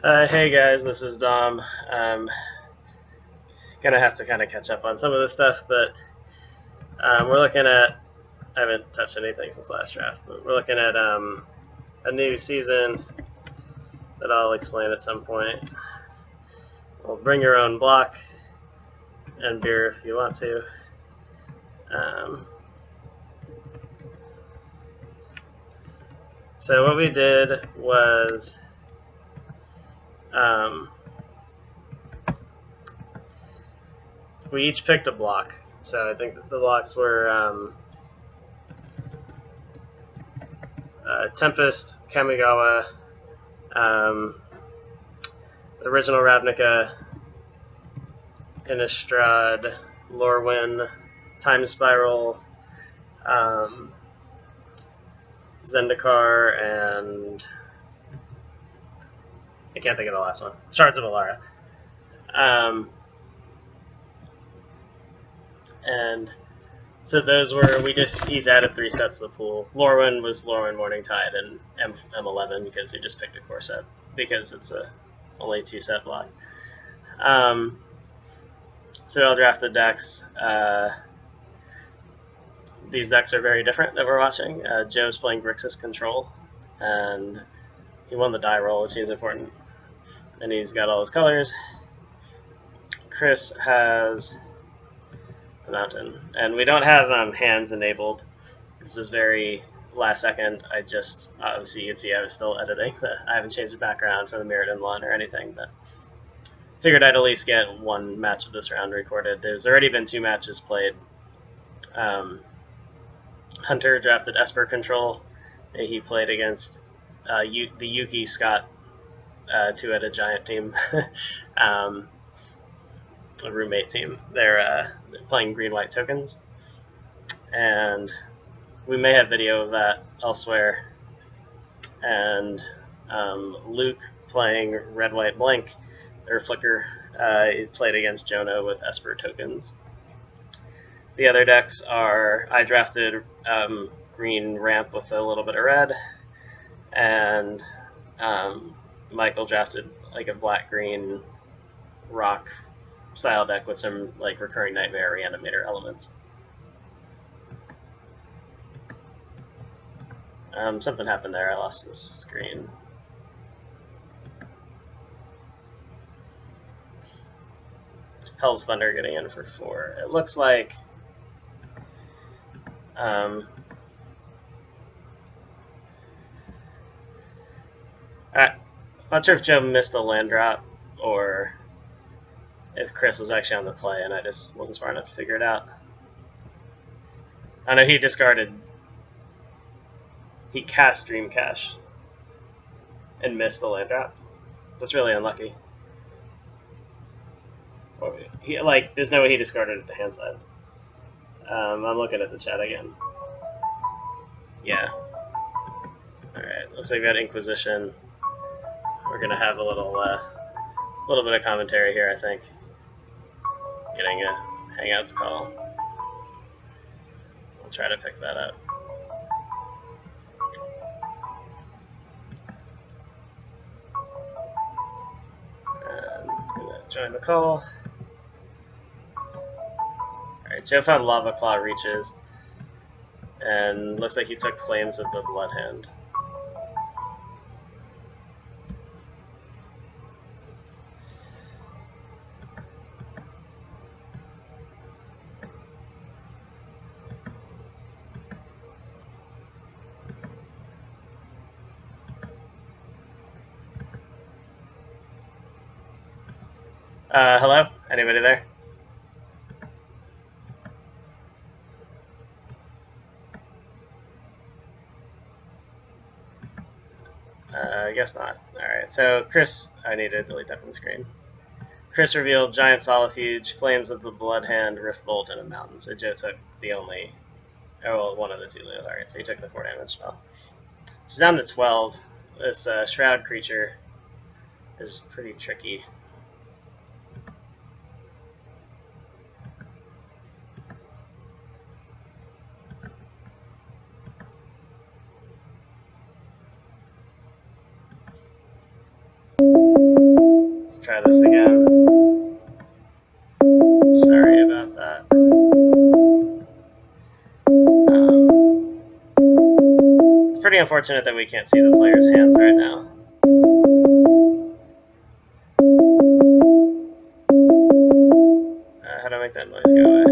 Hey guys, this is Dom. Gonna have to kind of catch up on some of this stuff, but we're looking at. I haven't touched anything since last draft, but we're looking at a new season that I'll explain at some point. Well, bring your own block and beer if you want to. So what we did was we each picked a block. So I think the blocks were Tempest, Kamigawa, original Ravnica, Innistrad, Lorwyn, Time Spiral, Zendikar, and I can't think of the last one. Shards of Alara. And so those were, we just each added 3 sets to the pool. Lorwyn was Lorwyn Morning Tide and M11 because we just picked a core set because it's a only 2 set block. So I'll draft the decks. These decks are very different that we're watching. Joe's playing Grixis Control, and he won the die roll, which is important. And he's got all his colors. Chris has a mountain, and we don't have hands enabled. This is very last second. I just, obviously you can see I was still editing. I haven't changed the background for the Mirrodin one or anything, but figured I'd at least get 1 match of this round recorded. There's already been 2 matches played. Hunter drafted Esper Control. He played against the Yuki Scott 2-headed giant team, a roommate team. They're playing green-white tokens, and we may have video of that elsewhere. And Luke playing red-white blank or flicker. He played against Jonah with Esper tokens. The other decks are, I drafted green ramp with a little bit of red, and Michael drafted like a black-green rock style deck with some like recurring nightmare reanimator elements. Something happened there. I lost this screen. Hell's Thunder getting in for 4. It looks like I'm not sure if Joe missed a land drop or if Chris was actually on the play and I just wasn't smart enough to figure it out. I know he discarded. He cast Dream Cache and missed the land drop. That's really unlucky. There's no way he discarded it to hand size. I'm looking at the chat again. Yeah. Alright, looks like we got Inquisition. We're gonna have a little bit of commentary here, I think. Getting a Hangouts call. We'll try to pick that up. And I'm gonna join the call. Alright, Joe found Lava Claw Reaches, and looks like he took Flames of the Bloodhand. Hello? Anybody there? I guess not. Alright, so Chris, I need to delete that from the screen. Chris revealed Giant Solifuge, Flames of the Bloodhand, Rift Bolt, and a Mountain. So Joe took the only, one of the 2 Leo targets. So he took the 4 damage spell. She's down to 12. This Shroud creature is pretty tricky. try this again. Sorry about that. It's pretty unfortunate that we can't see the players' hands right now. How do I make that noise go away?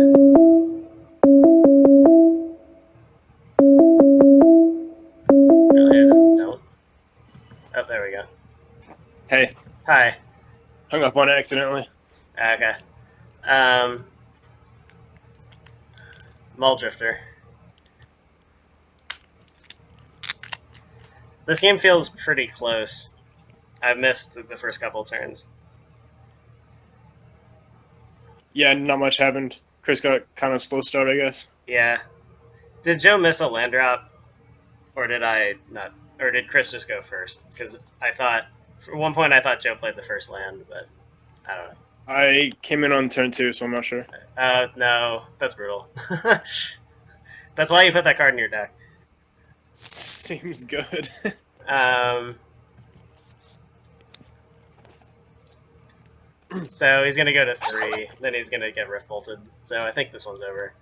Really, I just don't. Oh, there we go. Hey. Hi. Hung up on it accidentally. Okay. Muldrifter. This game feels pretty close. I've missed the first couple turns. Yeah, not much happened. Chris got kind of slow start, I guess. Yeah. Did Joe miss a land drop? Or did I not? Or did Chris just go first? Because I thought, for one point, I thought Joe played the first land, but I don't know. I came in on turn 2, so I'm not sure. No, that's brutal. That's why you put that card in your deck. Seems good. So he's gonna go to 3, then he's gonna get rift bolted. So I think this one's over.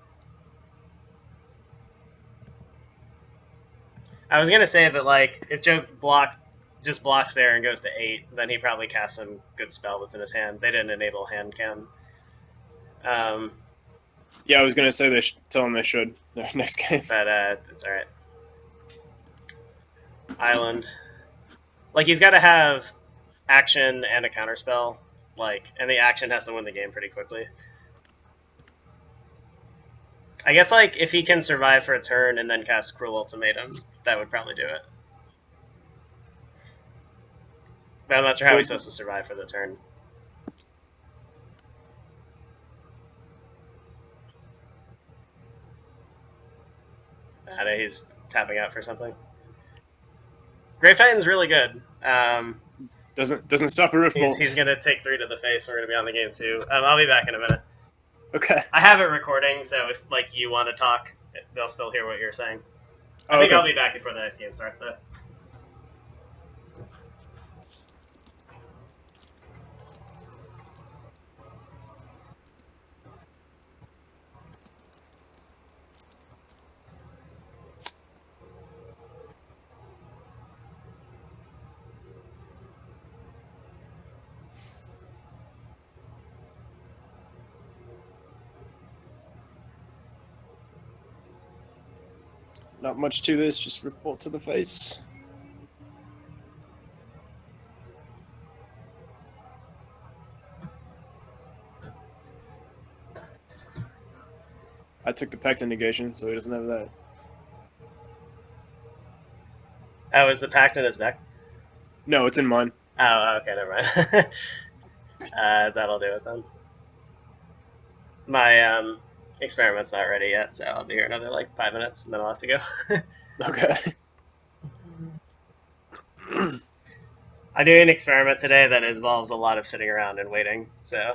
I was gonna say that, like, if Joe just blocks there and goes to 8, then he probably casts some good spell that's in his hand. They didn't enable hand cam. Yeah, I was gonna say tell him they should next game. But it's all right. Island, like, he's got to have action and a counterspell, like, and the action has to win the game pretty quickly. I guess, like, if he can survive for a turn and then cast Cruel Ultimatum, that would probably do it. But I'm not sure how he's supposed to survive for the turn. I know he's tapping out for something. Grave Titan's really good. Doesn't stop a rift bolt. He's gonna take 3 to the face. So we're gonna be on the game too. I'll be back in a minute. Okay. I have it recording, so if, like, you want to talk, they'll still hear what you're saying. I think okay. I'll be back before the next game starts, though. Not much to this, just rift bolt to the face. I took the Pact negation, so he doesn't have that. Oh, is the Pact in his deck? No, it's in mine. Oh, okay, never mind. That'll do it then. My experiment's not ready yet, so I'll be here another, like, 5 minutes, and then I'll have to go. Okay. I'm doing an experiment today that involves a lot of sitting around and waiting, so...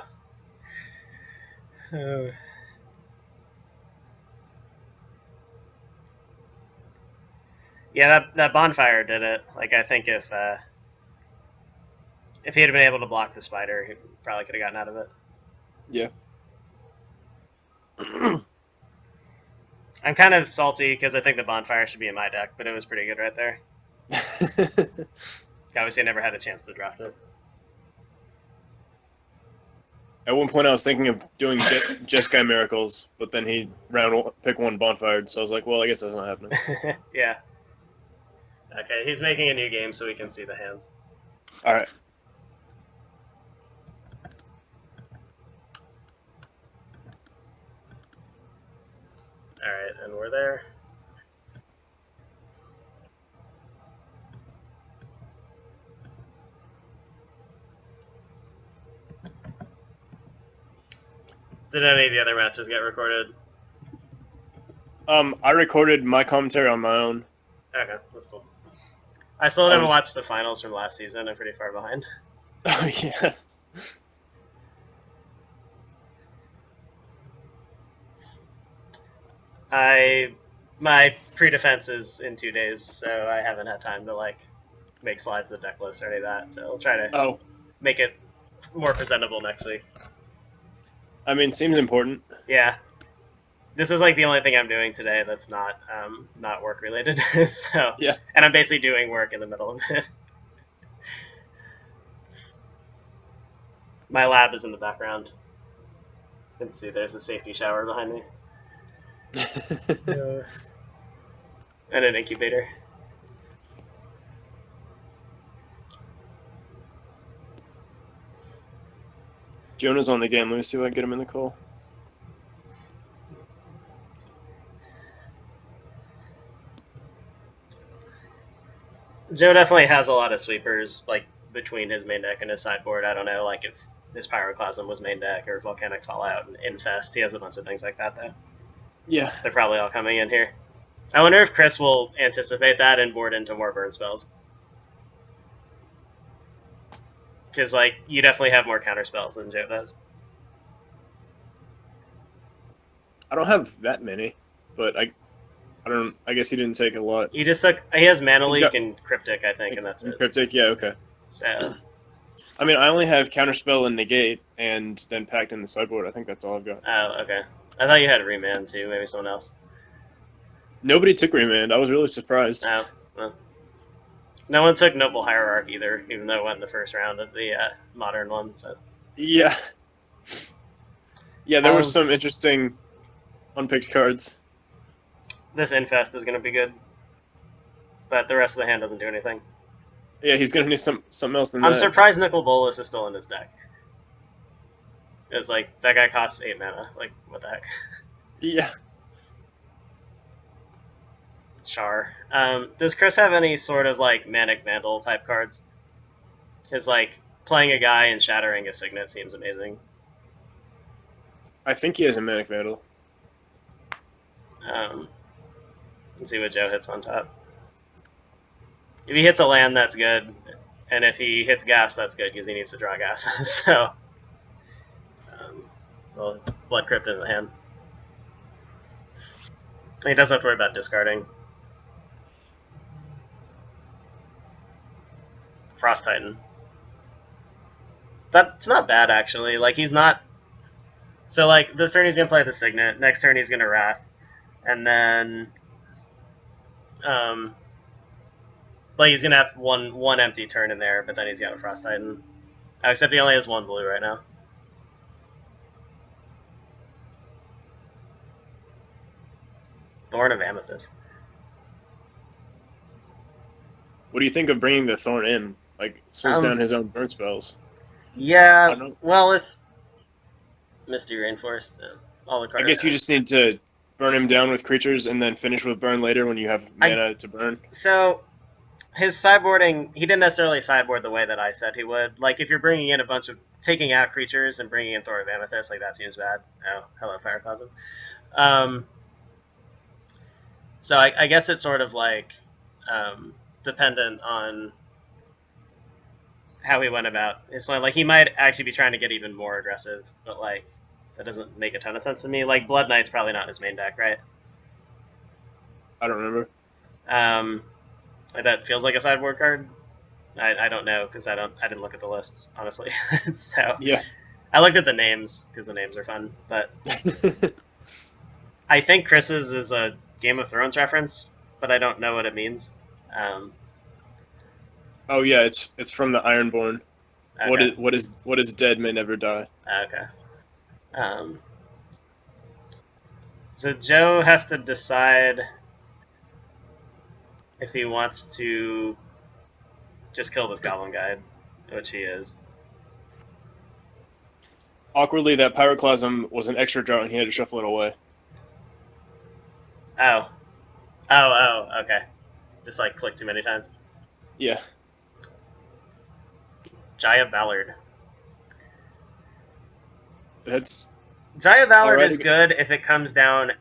Yeah, that bonfire did it. Like, I think if he had been able to block the spider, he probably could have gotten out of it. Yeah. I'm kind of salty because I think the bonfire should be in my deck, but it was pretty good right there. Obviously, I never had a chance to draft it. At one point, I was thinking of doing Jeskai Miracles, but then he pick 1 bonfired, so I was like, well, I guess that's not happening. Yeah. Okay, he's making a new game so we can see the hands. Alright. Alright, and we're there. Did any of the other matches get recorded? I recorded my commentary on my own. Okay, that's cool. I still haven't watched the finals from last season. I'm pretty far behind. Oh, yeah. My pre-defense is in 2 days, so I haven't had time to, like, make slides of the deck list or any of that. So I'll try to make it more presentable next week. I mean, seems important. Yeah. This is like the only thing I'm doing today that's not work related. So Yeah. and I'm basically doing work in the middle of it. My lab is in the background. You can see there's a safety shower behind me. And an incubator. Jonah's on the game. Let me see if I can get him in the call. Joe definitely has a lot of sweepers, like, between his main deck and his sideboard. I don't know, like, if his Pyroclasm was main deck or Volcanic Fallout and Infest. He has a bunch of things like that, though. Yeah. They're probably all coming in here. I wonder if Chris will anticipate that and board into more burn spells. Because, like, you definitely have more counter spells than Joe does. I don't have that many, but I don't. I guess he didn't take a lot. He just took. He has Mana He's Leak got- and Cryptic, I think, and that's it. Cryptic, yeah, okay. So, I mean, I only have Counterspell and Negate, and then Pact in the sideboard. I think that's all I've got. oh, okay. I thought you had Remand too. Maybe someone else. Nobody took Remand. I was really surprised. Oh, well. No one took Noble Hierarch either, even though it went in the first round of the modern one. So. Yeah. Yeah, there were some interesting unpicked cards. This Infest is going to be good, but the rest of the hand doesn't do anything. Yeah, he's gonna need something else than I'm that. surprised Nicol Bolas is still in his deck. It's like, that guy costs 8 mana. Like, what the heck? Yeah. Char. Does Chris have any sort of, like, Manic Mandal type cards? Because, like, playing a guy and shattering a Signet seems amazing. I think he has a Manic Vandal. Let's see what Joe hits on top. If he hits a land, that's good. And if he hits gas, that's good, because he needs to draw gas. So, well, Blood Crypt in the hand. He doesn't have to worry about discarding. Frost Titan. That's not bad, actually. Like, he's not... So, like, this turn he's going to play the Signet. Next turn he's going to Wrath. And then... like, he's going to have one empty turn in there, but then he's got a Frost Titan. Except he only has 1 blue right now. Thorn of Amethyst. What do you think of bringing the Thorn in? Like, it slows down his own burn spells. Yeah, well, if Misty Rainforest, all the cards. I guess you just need to burn him down with creatures and then finish with burn later when you have mana to burn. So, his sideboarding, he didn't necessarily sideboard the way that I said he would. Like, if you're bringing in a bunch of, taking out creatures and bringing in Thorn of Amethyst, like, that seems bad. Oh, hello, Fireclasm. So I guess it's sort of like dependent on how he went about his plan. Like, he might actually be trying to get even more aggressive, but, like, that doesn't make a ton of sense to me. Like, Blood Knight's probably not his main deck, right? I don't remember. That feels like a sideboard card. I don't know, because I didn't look at the lists, honestly. So yeah, I looked at the names because the names are fun, but I think Chris's is a Game of Thrones reference, but I don't know what it means. Oh yeah, it's from the Ironborn. Okay. What is dead may never die. Okay. So Joe has to decide if he wants to just kill this Goblin Guide, which he is. Awkwardly, that Pyroclasm was an extra draw and he had to shuffle it away. Oh, okay. Just, like, click too many times. Yeah. Jaya Ballard. Jaya Jaya Ballard is good if it comes down...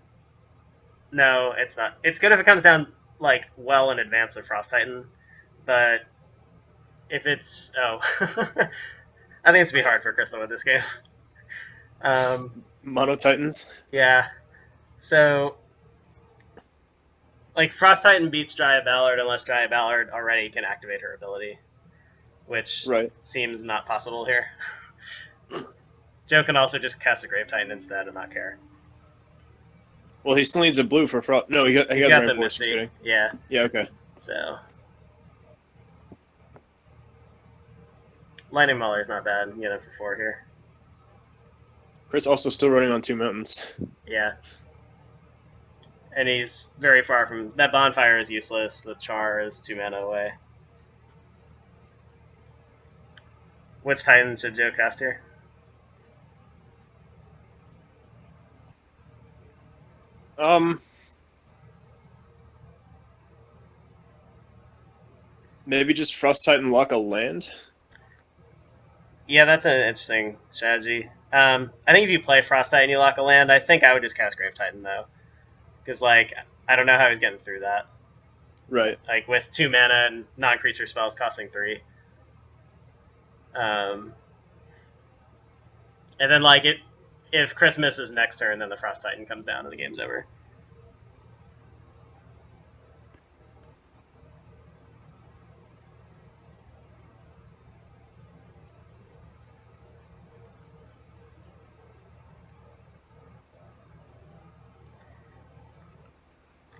No, it's not. It's good if it comes down, like, well in advance of Frost Titan, but if it's... Oh. I think it's going to be hard for Crystal with this game. Mono Titans? Yeah. So... Like, Frost Titan beats Jaya Ballard unless Jaya Ballard already can activate her ability, which seems not possible here. Joe can also just cast a Grave Titan instead and not care. Well, he still needs a blue for Frost. No, he got He's got the Reinforced. Misty. Kidding. Yeah. Yeah, okay. So Lightning Mauler's not bad. You get him for 4 here. Chris also still running on 2 mountains. Yeah. And he's very far from... That Bonfire is useless. The Char is 2 mana away. Which Titan should Joe cast here? Maybe just Frost Titan lock a land? Yeah, that's an interesting strategy. I think if you play Frost Titan, you lock a land. I think I would just cast Grave Titan, though. Because, like, I don't know how he's getting through that. Right. Like, with 2 mana and non-creature spells costing 3. And then, like, if Chris misses next turn, then the Frost Titan comes down and the game's over.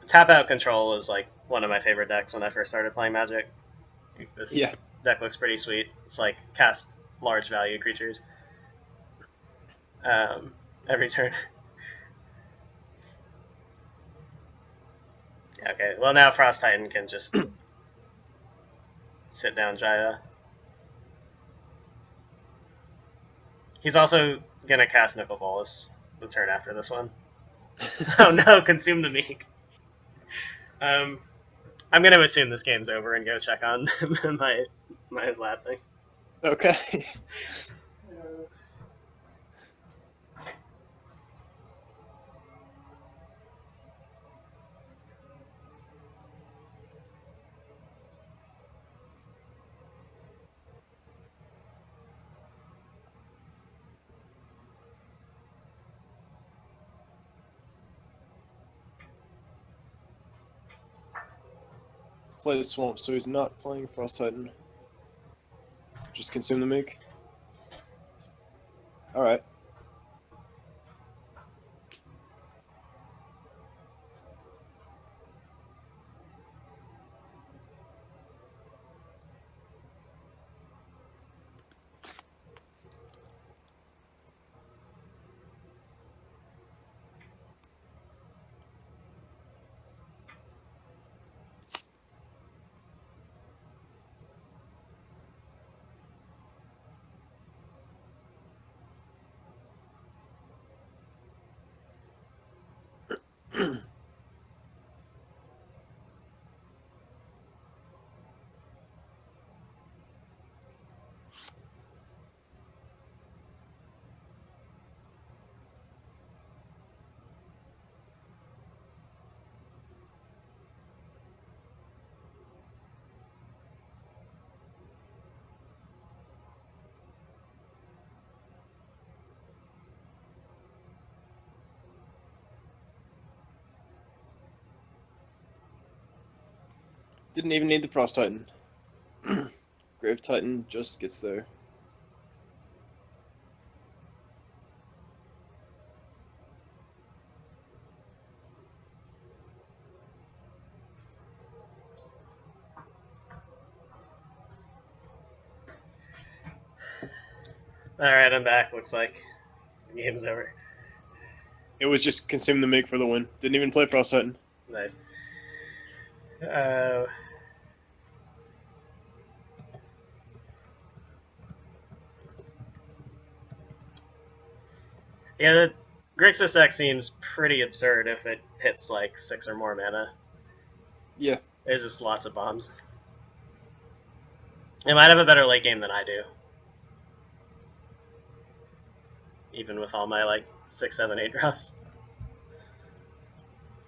Tap Out Control was, like, one of my favorite decks when I first started playing Magic. This deck looks pretty sweet. It's like cast large value creatures every turn. Okay, well now Frost Titan can just sit down Jaya. He's also gonna cast Nicol Bolas the turn after this one. Oh no, consume the Meek. I'm gonna assume this game's over and go check on my lab thing. Okay. Play the Swamp, so he's not playing Frost Titan. Just consume the Meek. Alright. Didn't even need the Frost Titan. Grave Titan just gets there. Alright, I'm back. Looks like the game's over. It was just consume the Meek for the win. Didn't even play Frost Titan. Nice. Yeah, the Grixis deck seems pretty absurd if it hits like 6 or more mana. Yeah. There's just lots of bombs. It might have a better late game than I do. Even with all my like 6, 7, 8 drops.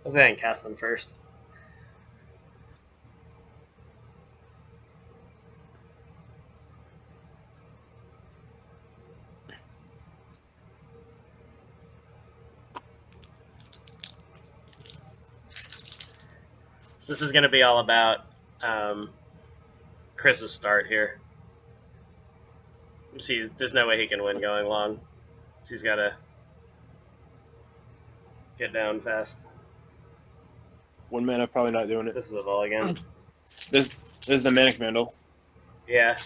I'll go ahead and cast them first. So this is going to be all about Chris's start here. See, there's no way he can win going long. He's got to get down fast. 1 mana, probably not doing it. This is a ball again. This is the Manic Vandal. Yeah.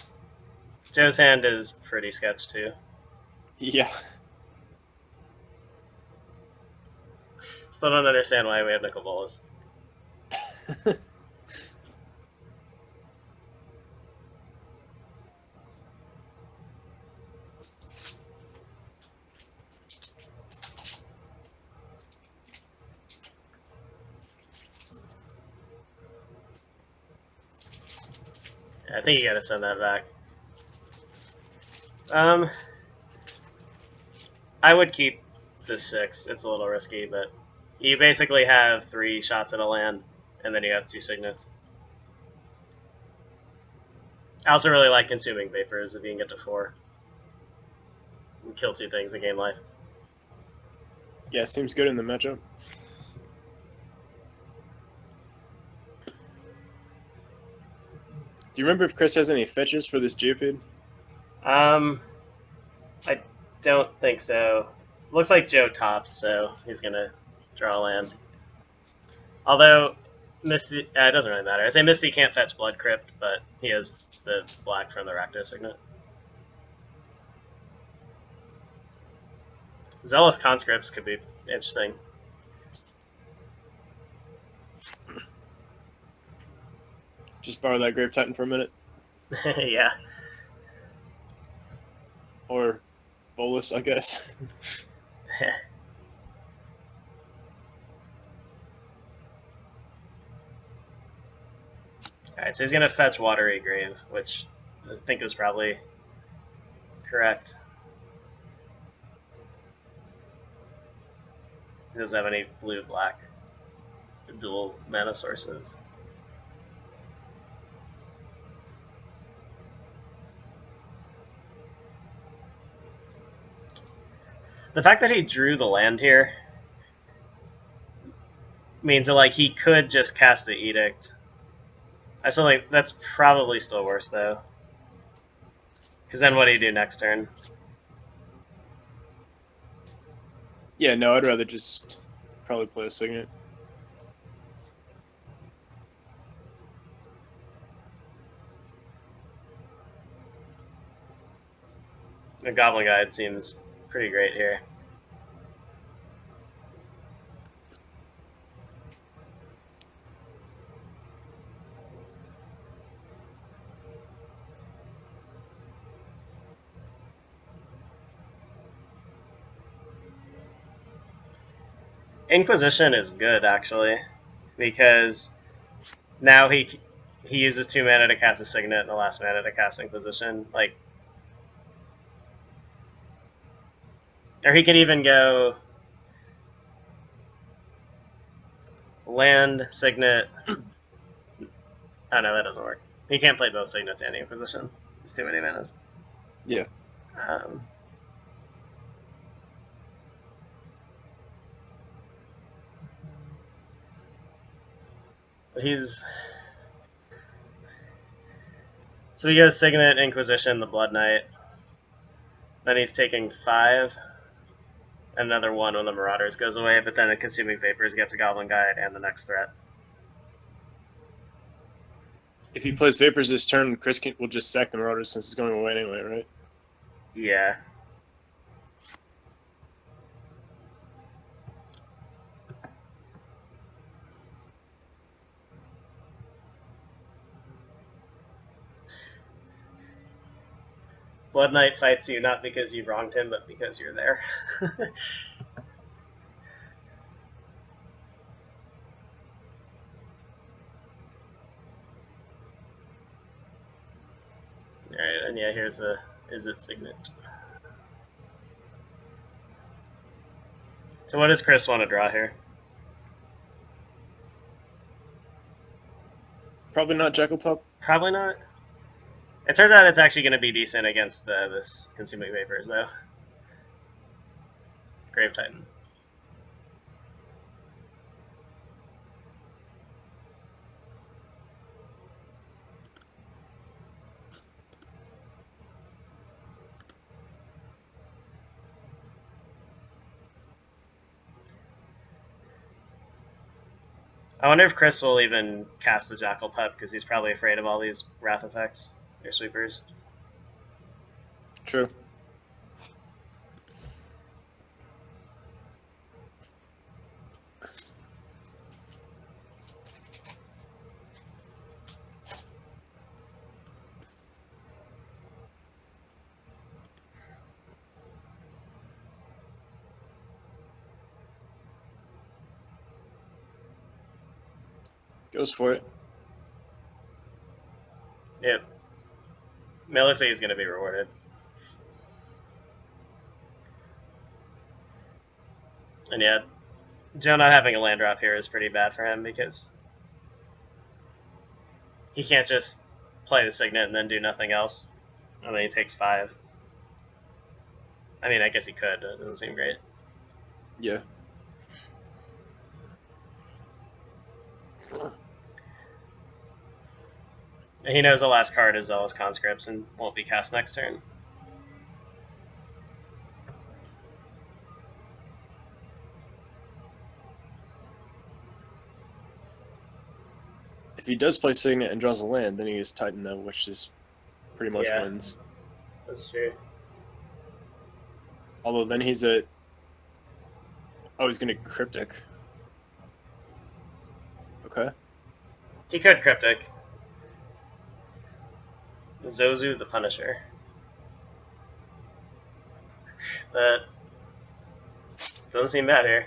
Joe's hand is pretty sketch too. Yeah. Still don't understand why we have nickel balls. I think you gotta send that back. I would keep the 6. It's a little risky, but you basically have 3 shots at a land, and then you have 2 signets. I also really like consuming vapors if you can get to 4. You kill 2 things in game life. Yeah, seems good in the matchup. Do you remember if Chris has any fetches for this Geopid? I don't think so. Looks like Joe topped, so he's gonna draw a land. Although Misty, it doesn't really matter. I say Misty can't fetch Blood Crypt, but he has the black from the Rakdos Signet. Zealous Conscripts could be interesting. Just borrow that Grave Titan for a minute. Yeah. Or Bolus, I guess. Alright, so he's going to fetch Watery Grave, which I think is probably correct. So he doesn't have any blue-black dual mana sources. The fact that he drew the land here means that like he could just cast the Edict. I still think that's probably still worse though. Because then what do you do next turn? Yeah, no, I'd rather just probably play a Signet. The Goblin Guide seems pretty great here. Inquisition is good actually, because now he uses 2 mana to cast a Signet and the last mana to cast Inquisition. Like, or he could even go land, Signet. Oh no, that doesn't work. He can't play both Signets and Inquisition. It's too many manas. Yeah. But he's... So he goes Signet, Inquisition, the Blood Knight. Then he's taking 5. Another 1 when the Marauders goes away, but then the Consuming Vapors gets a Goblin Guide and the next threat. If he plays Vapors this turn, Chris will just sack the Marauders since it's going away anyway, right? Yeah. Blood Knight fights you not because you wronged him, but because you're there. Alright, and yeah, here's the Izzet Signet. So what does Chris want to draw here? Probably not Jackal Pup. Probably not. It turns out it's actually going to be decent against this Consuming Vapors, though. Grave Titan. I wonder if Chris will even cast the Jackal Pup, because he's probably afraid of all these Wrath effects, or sweepers. True. Goes for it. Yep. I mean, it looks like he's going to be rewarded. And yeah, Joe not having a land drop here is pretty bad for him, because he can't just play the Signet and then do nothing else. And then he takes 5. I mean, I guess he could, but it doesn't seem great. Yeah. And he knows the last card is Zealous Conscripts and won't be cast next turn. If he does play Signet and draws a land, then he gets Titan, though, which is pretty much Yeah. wins. That's true. Although then he's a... Oh, he's going to Cryptic. Okay. He could Cryptic. Zozu the Punisher. But doesn't seem bad here.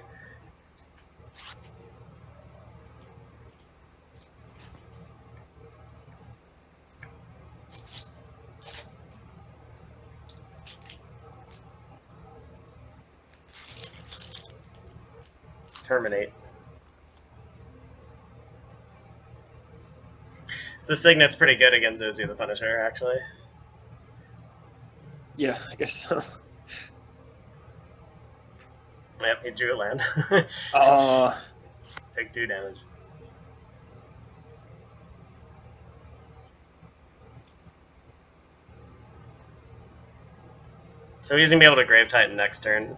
Terminate. So Signet's pretty good against Zozu the Punisher, actually. Yeah, I guess so. Yep, he drew a land. Take 2 damage. So he's going to be able to Grave Titan next turn.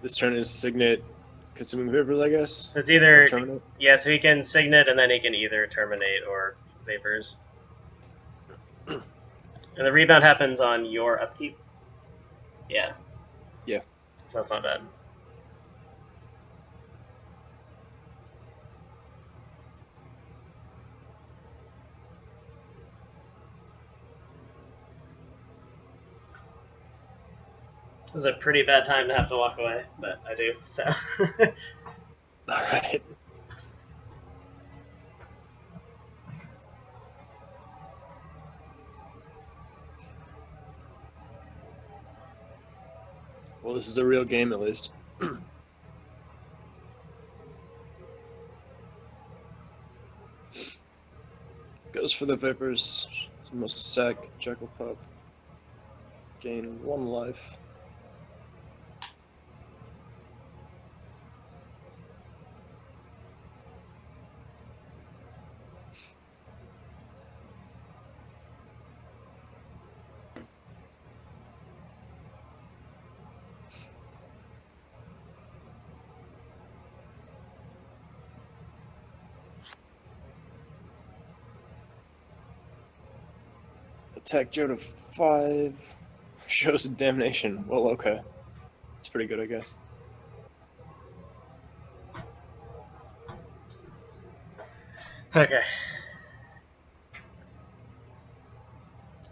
This turn is Signet Consuming Vapors, I guess. So it's either... Terminate. Yeah, so he can Signet and then he can either Terminate or Vapors. And the rebound happens on your upkeep? Yeah. Yeah. So that's not bad. This is a pretty bad time to have to walk away, but I do, so. Alright. Well, this is a real game, at least. Goes for the Vapors. Must sack Jackal Pup. Gain 1 life. Attack Joe to 5. Shows Damnation. Well, okay. It's pretty good, I guess. Okay.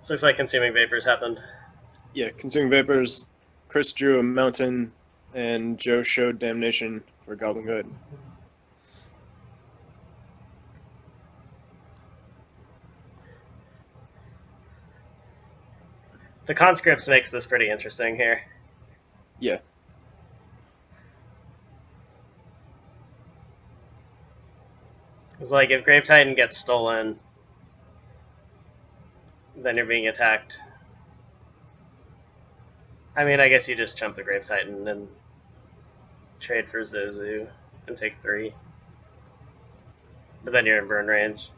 This looks like Consuming Vapors happened. Yeah, Consuming Vapors. Chris drew a Mountain, and Joe showed Damnation for Goblin Good. The Conscripts makes this pretty interesting here. Yeah. It's like if Grave Titan gets stolen, then you're being attacked. I mean, I guess you just chump the Grave Titan and trade for Zozu and take 3. But then you're in burn range.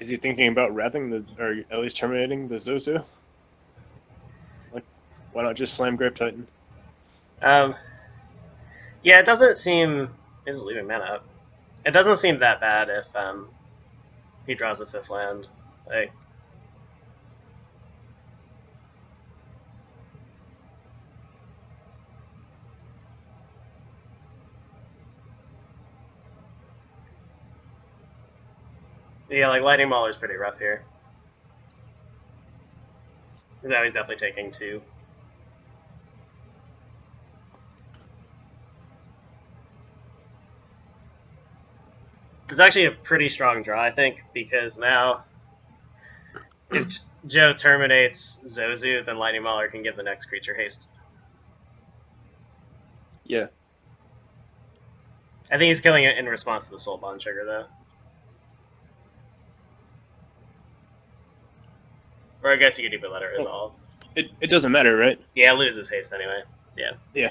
Is he thinking about wrathing or at least terminating the Zozo? Like, why not just slam Grape Titan? Yeah, it doesn't seem. He's leaving mana up. It doesn't seem that bad if he draws a 5th land. Like, yeah, like Lightning Mauler's pretty rough here. No, he's definitely taking 2. It's actually a pretty strong draw, I think, because now if Joe terminates Zozu, then Lightning Mauler can give the next creature haste. Yeah. I think he's killing it in response to the Soul Bond trigger, though. Or I guess you could even let it resolve. It doesn't matter, right? Yeah, loses haste anyway. Yeah. Yeah.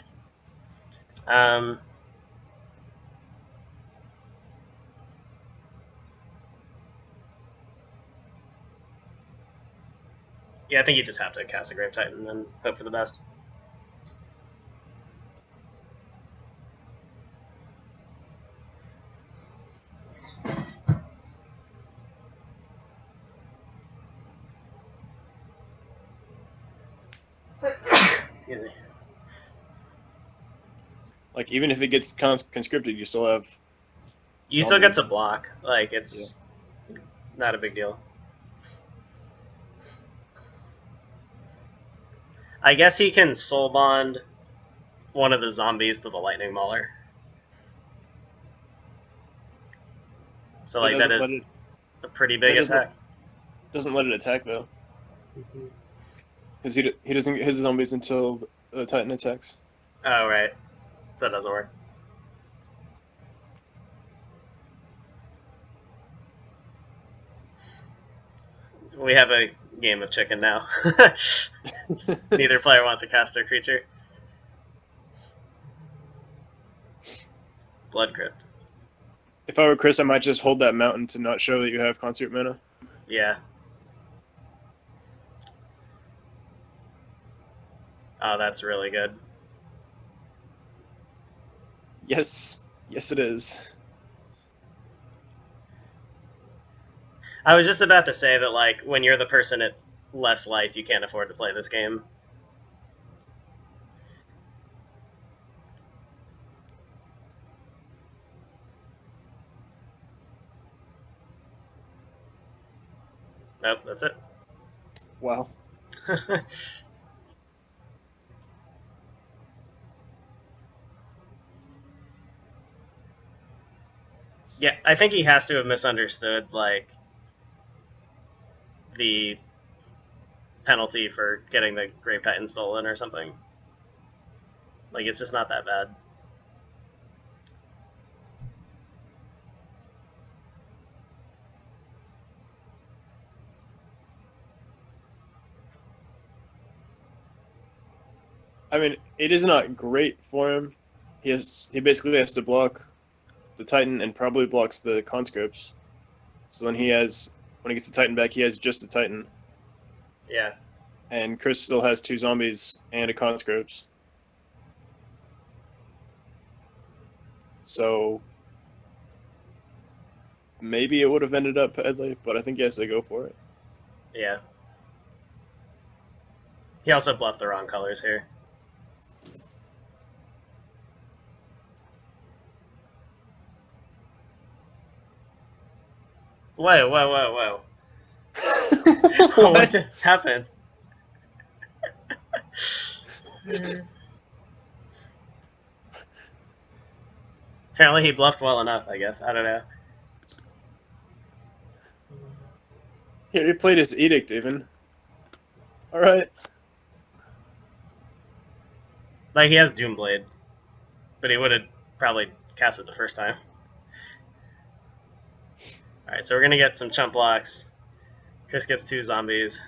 Yeah, I think you just have to cast a Grave Titan and hope for the best. Excuse me. Like, even if it gets conscripted, you still have. You still get the block. Like, it's not a big deal. I guess he can Soul Bond one of the zombies to the Lightning Mauler. So, like, that is a pretty big attack. Doesn't let it attack, though. Because he doesn't get his zombies until the Titan attacks. Oh, right. So that doesn't work. We have a game of chicken now. Neither player wants to cast their creature. Blood Crypt. If I were Chris, I might just hold that mountain to not show that you have concert mana. Yeah. Oh, that's really good. Yes. Yes, it is. I was just about to say that, like, when you're the person at less life, you can't afford to play this game. Nope, that's it. Wow. Yeah, I think he has to have misunderstood, like, the penalty for getting the Grave Titan stolen or something. Like, it's just not that bad. I mean, it is not great for him. He basically has to block the Titan and probably blocks the conscripts. So then when he gets the Titan back, he has just a Titan. Yeah. And Chris still has 2 zombies and a conscripts. So maybe it would have ended up badly, but I think he has to go for it. Yeah. He also bluffed the wrong colors here. Whoa, whoa, whoa, whoa. What just happened? Apparently he bluffed well enough, I guess. I don't know. Yeah, he played his Edict even. Alright. Like, he has Doomblade, but he would have probably cast it the first time. Alright, so we're going to get some chump blocks. Chris gets 2 zombies.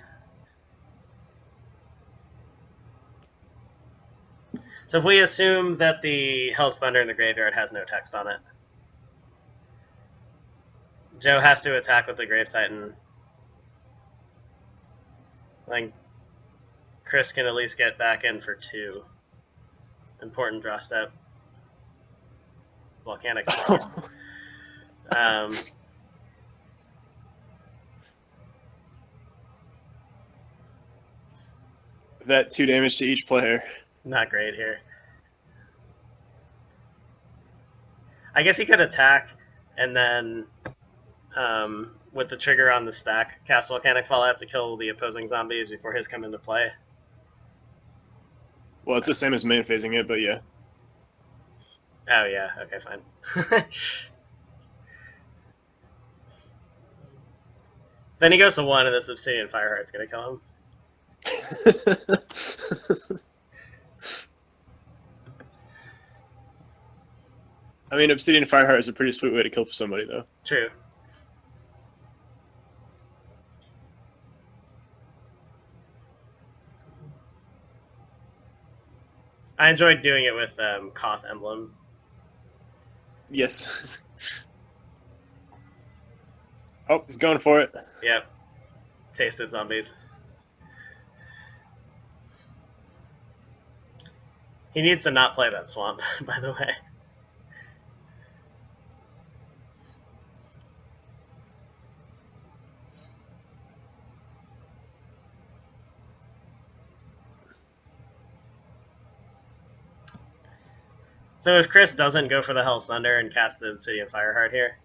So if we assume that the Hell's Thunder in the graveyard has no text on it, Joe has to attack with the Grave Titan. Like, Chris can at least get back in for 2. Important draw step. Volcanic Swamp. That 2 damage to each player. Not great here. I guess he could attack and then, with the trigger on the stack, cast Volcanic Fallout to kill the opposing zombies before his come into play. Well, it's the same as main phasing it, but yeah. Oh, yeah. Okay, fine. Then he goes to 1, and this Obsidian Fireheart's going to kill him. I mean, Obsidian Fireheart is a pretty sweet way to kill somebody, though. True. I enjoyed doing it with Koth Emblem. Yes. Oh, he's going for it. Yep. Tasted zombies. He needs to not play that swamp, by the way. So if Chris doesn't go for the Hell's Thunder and cast the Obsidian Fireheart here,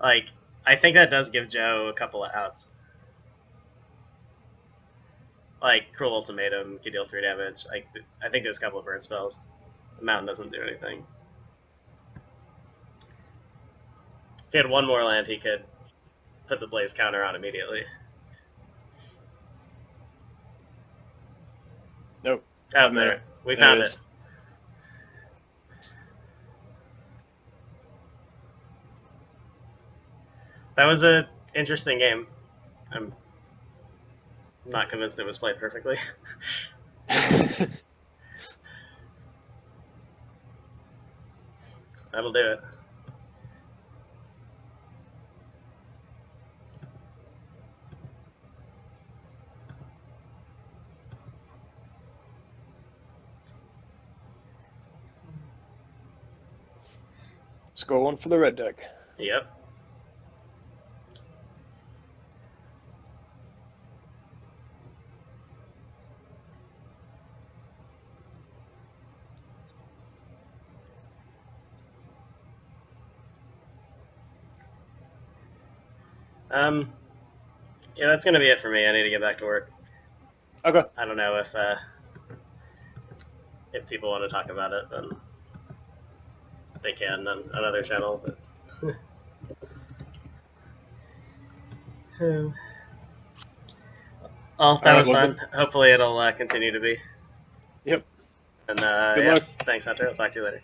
like, I think that does give Joe a couple of outs. Like, Cruel Ultimatum could deal 3 damage. I think there's a couple of burn spells. The Mountain doesn't do anything. If he had 1 more land, he could put the Blaze counter on immediately. Nope. Oh, there. We found it. That was an interesting game. I'm not convinced it was played perfectly. That'll do it. Score 1 for the red deck. Yep. Yeah, that's gonna be it for me. I need to get back to work. Okay. I don't know if people want to talk about it, then they can on another channel. But well, that was fun. Hopefully, it'll continue to be. Yep. And Good luck. Thanks, Hunter. I'll talk to you later.